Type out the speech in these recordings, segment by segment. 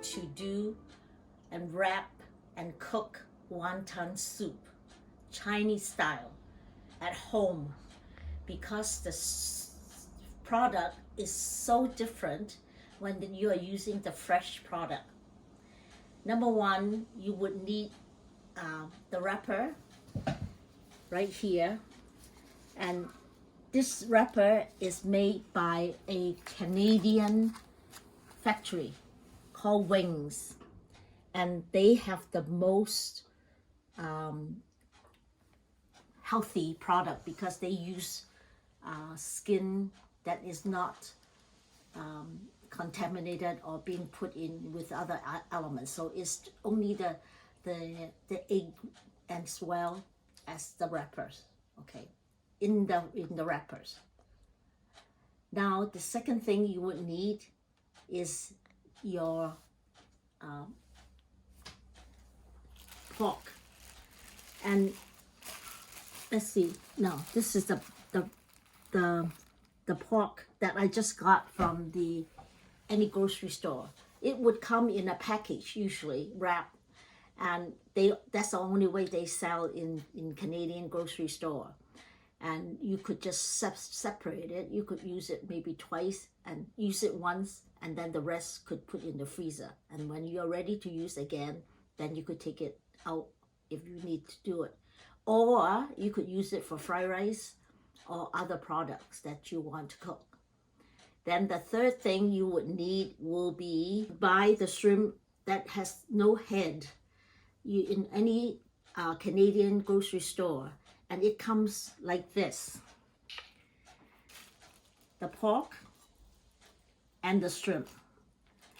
to do and wrap and cook wonton soup, Chinese style, at home, because the product is so different when you are using the fresh product. Number one, you would need the wrapper right here, and this wrapper is made by a Canadian factory called Wings, and they have the most healthy product because they use skin that is not contaminated or being put in with other elements. So it's only the egg as well as the wrappers, okay, in the wrappers. Now the second thing you would need is your pork. And let's see, now this is the pork that I just got from any grocery store. It would come in a package, usually wrapped, and that's the only way they sell in Canadian grocery store. And you could just separate it. You could use it maybe twice and use it once, and then the rest could put in the freezer. And when you're ready to use again, then you could take it out if you need to do it. Or you could use it for fried rice or other products that you want to cook. Then the third thing you would need will be buy the shrimp that has no head. In any Canadian grocery store, and it comes like this: the pork and the shrimp.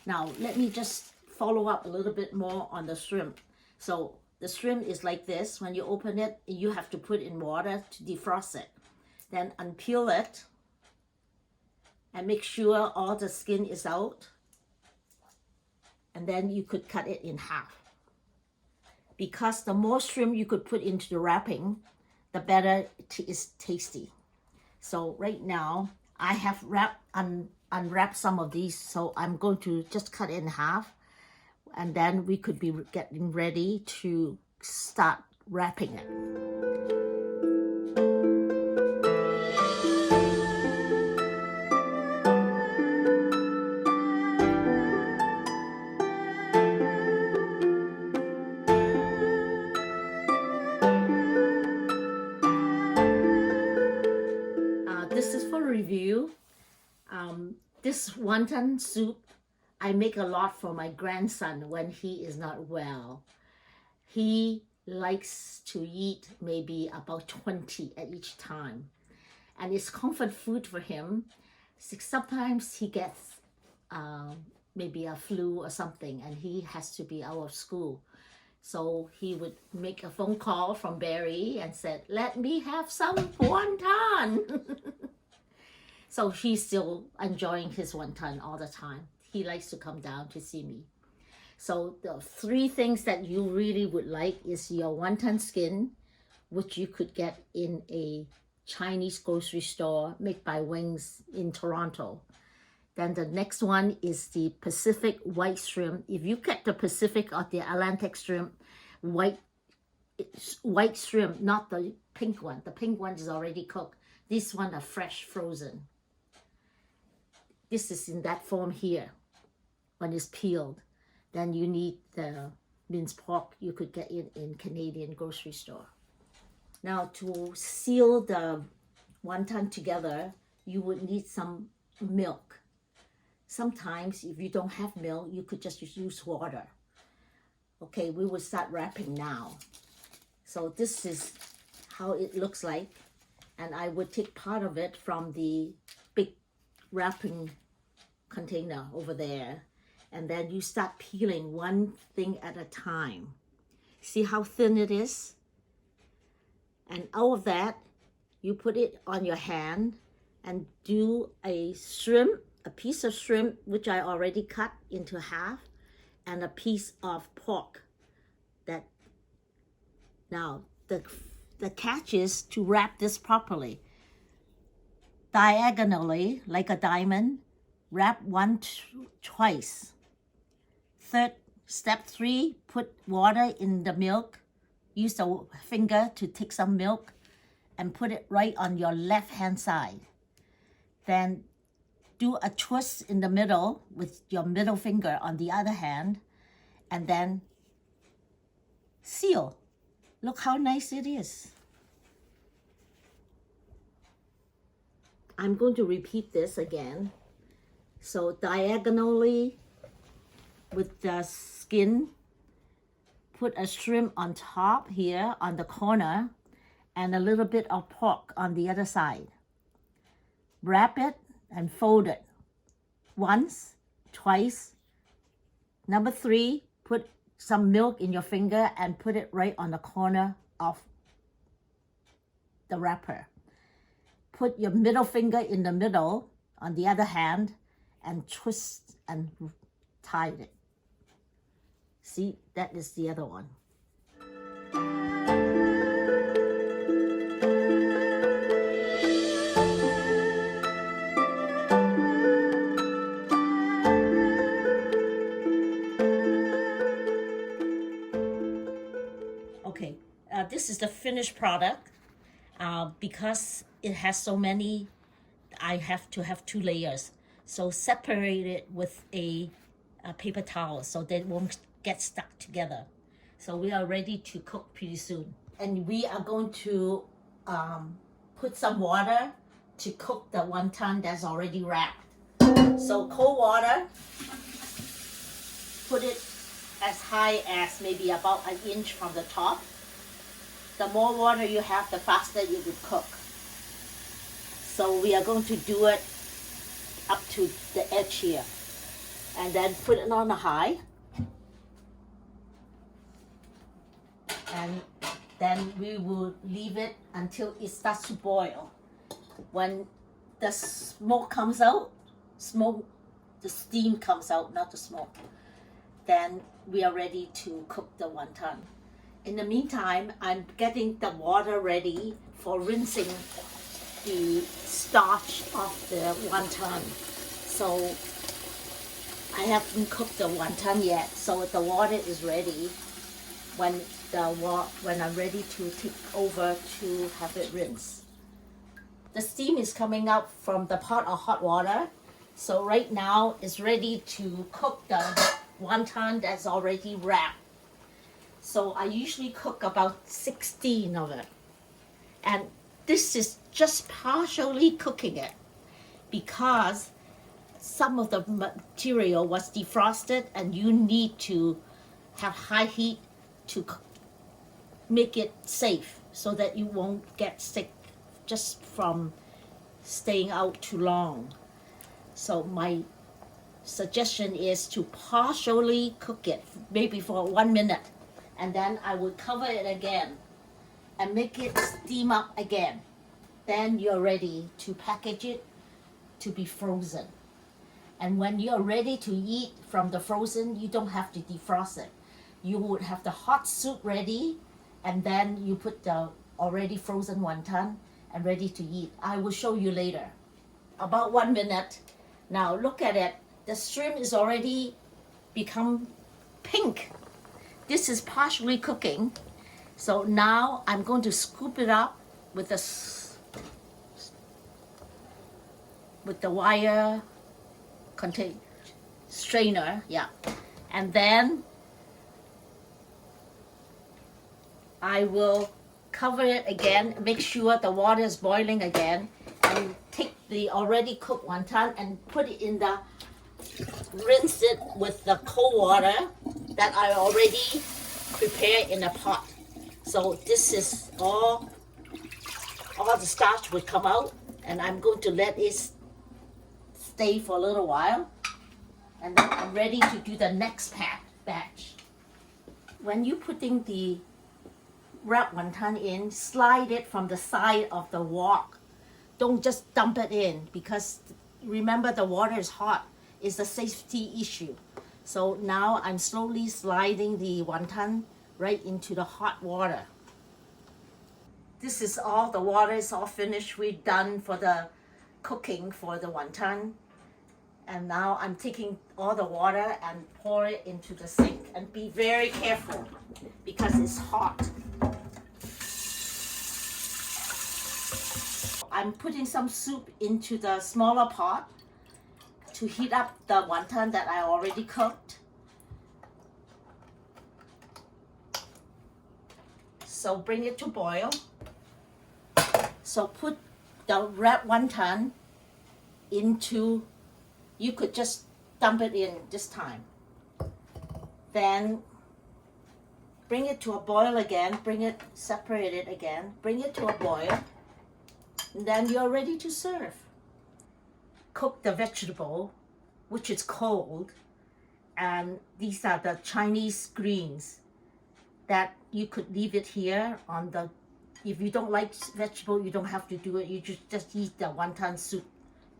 Now let me just follow up a little bit more on the shrimp. So the shrimp is like this. When you open it, you have to put in water to defrost it. Then unpeel it and make sure all the skin is out, and then you could cut it in half. Because the more shrimp you could put into the wrapping, the better it is tasty. So right now I have unwrapped some of these, so I'm going to just cut it in half, and then we could be getting ready to start wrapping it. This is for review. This wonton soup, I make a lot for my grandson when he is not well. He likes to eat maybe about 20 at each time. And it's comfort food for him. Sometimes he gets maybe a flu or something, and he has to be out of school. So he would make a phone call from Barry and said, "Let me have some wonton." So he's still enjoying his wonton all the time. He likes to come down to see me. So the three things that you really would like is your wonton skin, which you could get in a Chinese grocery store made by Wings in Toronto. Then the next one is the Pacific white shrimp. If you get the Pacific or the Atlantic shrimp, white shrimp, not the pink one. The pink one is already cooked. This one are fresh, frozen. This is in that form here when it's peeled. Then you need the minced pork. You could get it in Canadian grocery store. Now to seal the wonton together, you would need some milk. Sometimes if you don't have milk, you could just use water. Okay, we will start wrapping now. So this is how it looks like. And I would take part of it from the big wrapping container over there. And then you start peeling one thing at a time. See how thin it is? And out of that, you put it on your hand and do a shrimp, a piece of shrimp, which I already cut into half, and a piece of pork. Now, the catch is to wrap this properly. Diagonally, like a diamond, wrap twice. Step 3, put water in the milk. Use the finger to take some milk and put it right on your left hand side. Then do a twist in the middle with your middle finger on the other hand, and then seal. Look how nice it is. I'm going to repeat this again. So diagonally with the skin, put a shrimp on top here on the corner and a little bit of pork on the other side. Wrap it and fold it once, twice. Number 3, put some milk in your finger and put it right on the corner of the wrapper. Put your middle finger in the middle on the other hand and twist and tie it. See, that is the other one. Okay, this is the finished product. Because it has so many, I have to have 2 layers. So separate it with a paper towel so they won't get stuck together. So we are ready to cook pretty soon. And we are going to put some water to cook the wonton that's already wrapped. So cold water, put it as high as maybe about 1 inch from the top. The more water you have, the faster it will cook. So we are going to do it up to the edge here. And then put it on a high. And then we will leave it until it starts to boil. When the smoke comes out, the steam comes out, not the smoke, then we are ready to cook the wonton. In the meantime, I'm getting the water ready for rinsing the starch of the wonton. So I haven't cooked the wonton yet, so the water is ready when I'm ready to take over to have it rinsed. The steam is coming out from the pot of hot water, so right now it's ready to cook the wonton that's already wrapped. So I usually cook about 16 of it. And this is just partially cooking it because some of the material was defrosted and you need to have high heat to make it safe so that you won't get sick just from staying out too long. So my suggestion is to partially cook it, maybe for 1 minute. And then I will cover it again and make it steam up again. Then you're ready to package it to be frozen. And when you're ready to eat from the frozen, you don't have to defrost it. You would have the hot soup ready, and then you put the already frozen wonton and ready to eat. I will show you later. About 1 minute. Now look at it. The shrimp is already become pink. This is partially cooking. So now I'm going to scoop it up with the wire strainer, yeah. And then I will cover it again, make sure the water is boiling again, and take the already cooked wonton and put it in the, rinse it with the cold water that I already prepared in a pot. So this is all the starch will come out, and I'm going to let it stay for a little while, and then I'm ready to do the next batch. When you're putting the wrapped wonton in, slide it from the side of the wok. Don't just dump it in, because remember the water is hot. It's a safety issue. So now I'm slowly sliding the wonton right into the hot water. This is all, the water is all finished. We're done for the cooking for the wonton. And now I'm taking all the water and pour it into the sink. And be very careful because it's hot. I'm putting some soup into the smaller pot to heat up the wonton that I already cooked. So bring it to boil. So put the red wonton into, you could just dump it in this time. Then bring it to a boil again, separate it again, bring it to a boil, and then you're ready to serve. Cook the vegetable, which is cold, and these are the Chinese greens that you could leave it here on the, if you don't like vegetable, you don't have to do it, you just eat the wonton soup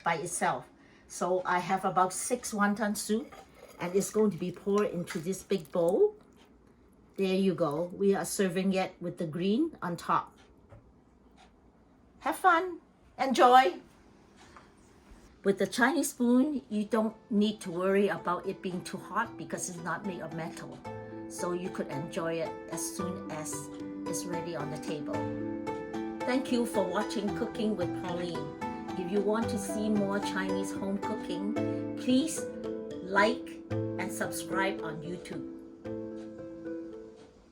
by itself. So I have about 6 wonton soup, and it's going to be poured into this big bowl. There you go. We are serving it with the green on top. Have fun. Enjoy. With the Chinese spoon, you don't need to worry about it being too hot because it's not made of metal. So you could enjoy it as soon as it's ready on the table. Thank you for watching Cooking with Pauline. If you want to see more Chinese home cooking, please like and subscribe on YouTube.